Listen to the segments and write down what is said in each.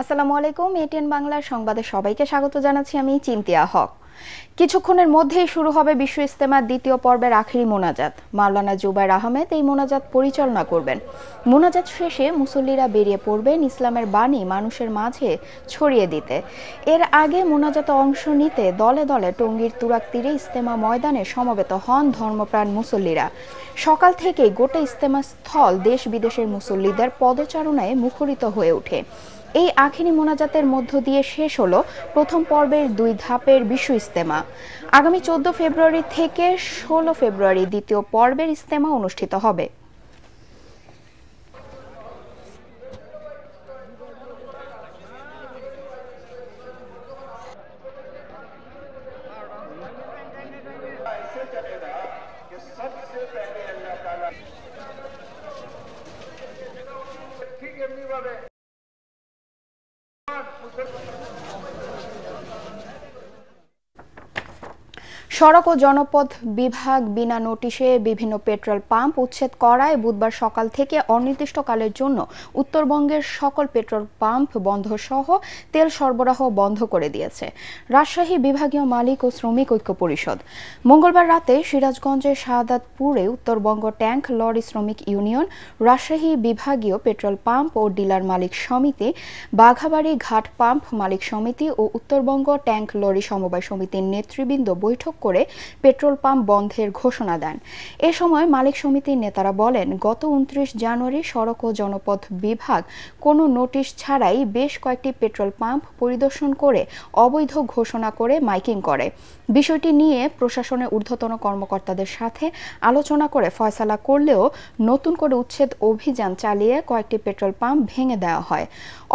আসসালামু আলাইকুম। এটিএন বাংলার সংবাদে সবাইকে স্বাগত জানাচ্ছি। আমি চিন্তিয়া হক। কিছুক্ষণের মধ্যেই শুরু হবে বিশ্ব ইজতেমার দ্বিতীয় পর্বের আখেরি মোনাজাত। মাওলানা জুবায়ের আহমেদ এই মোনাজাত পরিচালনা করবেন। মোনাজাত শেষে মুসল্লিরা বেরিয়ে পড়বেন ইসলামের বাণী মানুষের মাঝে ছড়িয়ে দিতে। এর আগে মোনাজাতে অংশ নিতে দলে দলে টঙ্গীর তুরাগ তীরে ইজতেমা ময়দানে সমবেত হন ধর্মপ্রাণ মুসল্লিরা। সকাল থেকেই গোটা ইজতেমা স্থল দেশ বিদেশের মুসল্লিদের পদচারণায় মুখরিত হয়ে ওঠে। এই আখেরি মোনাজাতের মধ্য দিয়ে শেষ হলো প্রথম পর্বের 2 ধাপের বিশ্ব ইজতেমা। আগামী 14 ফেব্রুয়ারি থেকে 16 ফেব্রুয়ারি দ্বিতীয় পর্বের ইজতেমা অনুষ্ঠিত হবে। সড়ক ও জনপথ বিভাগ বিনা নোটিশে বিভিন্ন পেট্রোল পাম্প উচ্ছেদ করায় বুধবার সকাল থেকে অনির্দিষ্টকালের জন্য উত্তরবঙ্গের সকল পেট্রোল পাম্প বন্ধ সহ তেল সরবরাহ বন্ধ করে দিয়েছে রাজশাহী বিভাগীয় মালিক ও শ্রমিক ঐক্য পরিষদ। মঙ্গলবার রাতে সিরাজগঞ্জের শাহাদাতপুরে উত্তরবঙ্গ ট্যাঙ্ক লরি শ্রমিক ইউনিয়ন, রাজশাহী বিভাগীয় পেট্রোল পাম্প ও ডিলার মালিক সমিতি, বাঘাবাড়ি ঘাট পাম্প মালিক সমিতি ও উত্তরবঙ্গ ট্যাঙ্ক লরি সমবায় সমিতির নেতৃবৃন্দ বৈঠক করে পেট্রোল পাম্প বন্ধের ঘোষণা দেন। এ সময় মালিক সমিতির নেতারা বলেন, গত 29 জানুয়ারি সড়ক ও জনপথ বিভাগ কোনো নোটিশ ছাড়াই বেশ কয়েকটি পেট্রোল পাম্প পরিদর্শন করে অবৈধ ঘোষণা করে মাইকিং করে। বিষয়টি নিয়ে প্রশাসনের ঊর্ধ্বতন কর্মকর্তাদের সাথে আলোচনা করে ফয়সালা করলেও নতুন করে উচ্ছেদ অভিযান চালিয়ে কয়েকটি পেট্রোল পাম্প ভেঙে দেওয়া হয়।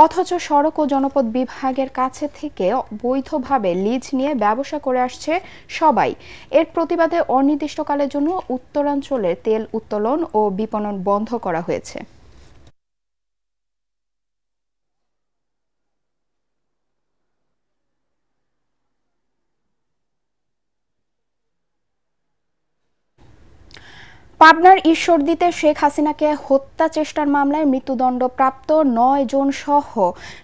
অথচ সড়ক ও জনপথ বিভাগের কাছে থেকে বৈধভাবে লিজ নিয়ে ব্যবসা করে আসছে সবাই। এর প্রতিবাদে অনির্দিষ্টকালের জন্য উত্তরাঞ্চলে তেল উত্তোলন ও বিপণন বন্ধ করা হয়েছে। পাবনার ঈশ্বরদীতে শেখ হাসিনাকে হত্যা চেষ্টার মামলায় মৃত্যুদণ্ডপ্রাপ্ত 9 জন সহ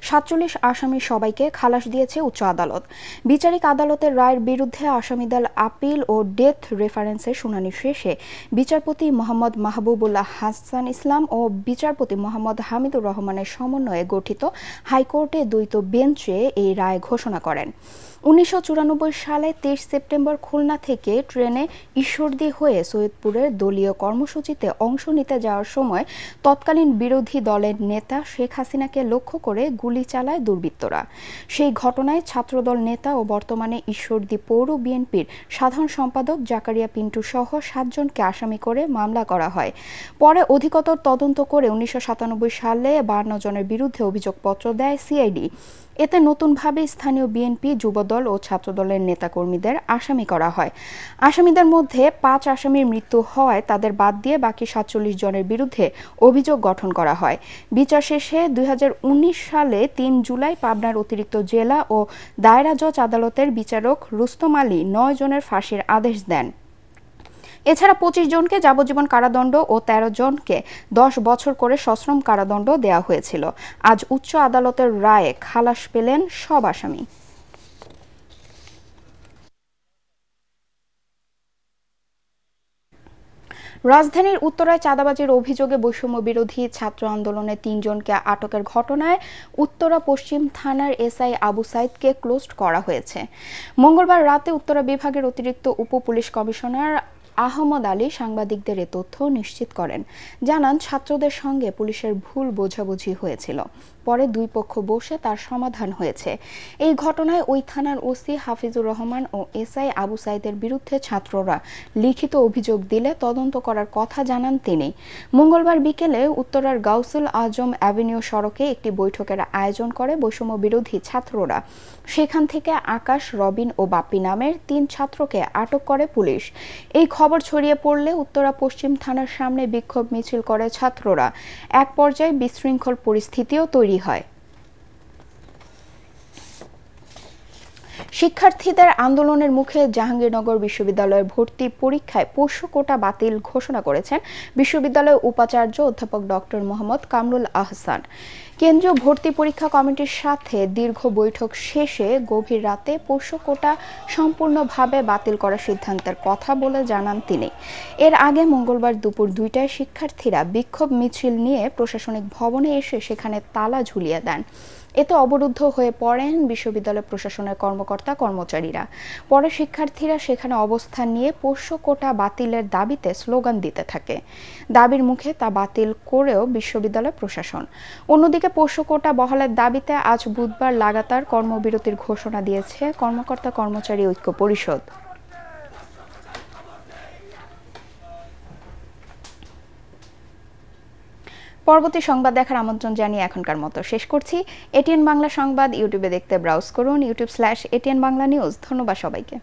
47 আসামি সবাইকে খালাস দিয়েছে উচ্চ আদালত। বিচারিক আদালতের রায়ের বিরুদ্ধে আসামিদের আপিল ও ডেথ রেফারেন্সের শুনানি শেষে বিচারপতি মোহাম্মদ মাহবুবুল্লাহ হাসান ইসলাম ও বিচারপতি মোহাম্মদ হামিদুর রহমানের সমন্বয়ে গঠিত হাইকোর্টে দ্বৈত বেঞ্চে এই রায় ঘোষণা করেন। 1994 সালে 23 সেপ্টেম্বর খুলনা থেকে ট্রেনে ঈশ্বরদী হয়ে সৈয়দপুরের দলীয় কর্মসূচিতে অংশ নিতে যাওয়ার সময় তৎকালীন বিরোধী দলের নেতা শেখ হাসিনাকে লক্ষ্য করে গুলি চালায় দুর্বৃত্তরা। সেই ঘটনায় ছাত্রদল নেতা ও বর্তমানে ঈশ্বরদী পৌর বিএনপির সাধারণ সম্পাদক জাকারিয়া পিন্টু সহ 7 জনকে আসামি করে মামলা করা হয়। পরে অধিকতর তদন্ত করে 1997 সালে 52 জনের বিরুদ্ধে অভিযোগপত্র দেয় সিআইডি। এতে নতুনভাবে স্থানীয় বিএনপি, যুবদল ও ছাত্রদলের নেতাকর্মীদের আসামি করা হয়। আসামিদের মধ্যে 5 আসামির মৃত্যু হওয়ায় তাদের বাদ দিয়ে বাকি 47 জনের বিরুদ্ধে অভিযোগ গঠন করা হয়। বিচার শেষে 2019 সালে 3 জুলাই পাবনার অতিরিক্ত জেলা ও দায়রা জজ আদালতের বিচারক রুস্তম আলী 9 জনের ফাঁসির আদেশ দেন। এছাড়া 25 জনকে যাবজ্জীবন কারাদণ্ড ও 13 জনকে 10 বছর করে সশ্রম কারাদণ্ড দেওয়া হয়েছিল। আজ উচ্চ আদালতের রায়ে খালাস পেলেন সব আসামি। রাজধানীর উত্তরায় চাঁদাবাজির অভিযোগে বৈষম্য বিরোধী ছাত্র আন্দোলনের 3 জনকে আটকের ঘটনায় উত্তরা পশ্চিম থানার এসআই আবু সাইদকে ক্লোজড করা হয়েছে। মঙ্গলবার রাতে উত্তরা বিভাগের অতিরিক্ত উপ পুলিশ কমিশনার আহমদ আলী সাংবাদিকদের এ তথ্য নিশ্চিত করেন। জানান, ছাত্রদের সঙ্গে পুলিশের ভুল বোঝাবুঝি হয়েছিল, পরে 2 পক্ষ বসে তার সমাধান হয়েছে। এই ঘটনায় ওই থানার ওসি হাফিজুর রহমান ও এসআই আবু সাইদের বিরুদ্ধে ছাত্ররা লিখিত অভিযোগ দিলে তদন্ত করার কথা জানান তিনি। মঙ্গলবার বিকেলে উত্তরার গাউসুল আজম অ্যাভিনিউ সড়কে একটি বৈঠকের আয়োজন করে বৈষম্য বিরোধী ছাত্ররা। সেখান থেকে আকাশ, রবিন ও বাপ্পি নামের 3 ছাত্রকে আটক করে পুলিশ। এই খবর ছড়িয়ে পড়লে উত্তরা পশ্চিম থানার সামনে বিক্ষোভ মিছিল করে ছাত্ররা। এক পর্যায়ে বিশৃঙ্খল পরিস্থিতিও তৈরি হয়। শিক্ষার্থীদের আন্দোলনের মুখে জাহাঙ্গীরনগর বিশ্ববিদ্যালয়ের ভর্তি পরীক্ষায় পোষ্য কোটা বাতিল ঘোষণা করেছেন বিশ্ববিদ্যালয়ের উপাচার্য অধ্যাপক ডক্টর মোহাম্মদ কামরুল আহসান। কেন্দ্রীয় ভর্তি পরীক্ষা কমিটির সাথে দীর্ঘ বৈঠক শেষে গভীর রাতে পোষ্য কোটা সম্পূর্ণভাবে বাতিল করার সিদ্ধান্তের কথা বলে জানান তিনি। এর আগে মঙ্গলবার দুপুর 2টায় শিক্ষার্থীরা বিক্ষোভ মিছিল নিয়ে প্রশাসনিক ভবনে এসে সেখানে তালা ঝুলিয়ে দেন। এতে অবরুদ্ধ হয়ে পড়েন বিশ্ববিদ্যালয় প্রশাসনের কর্মচারীরা। পরে শিক্ষার্থীরা সেখানে অবস্থান নিয়ে পোষ্য কোটা বাতিলের দাবিতে স্লোগান দিতে থাকে। দাবির মুখে তা বাতিল করেও বিশ্ববিদ্যালয় প্রশাসন। অন্যদিকে পোষ্য কোটা বহালের দাবিতে আজ বুধবার লাগাতার কর্মবিরতির ঘোষণা দিয়েছে কর্মকর্তা-কর্মচারী ঐক্য পরিষদ। পরবর্তী সংবাদ দেখার আমন্ত্রণ জানিয়ে এখনকার মতো শেষ করছি। এটিএন বাংলা সংবাদ ইউটিউবে দেখতে ব্রাউজ করুন youtube/ATN Bangla News। ধন্যবাদ সবাইকে।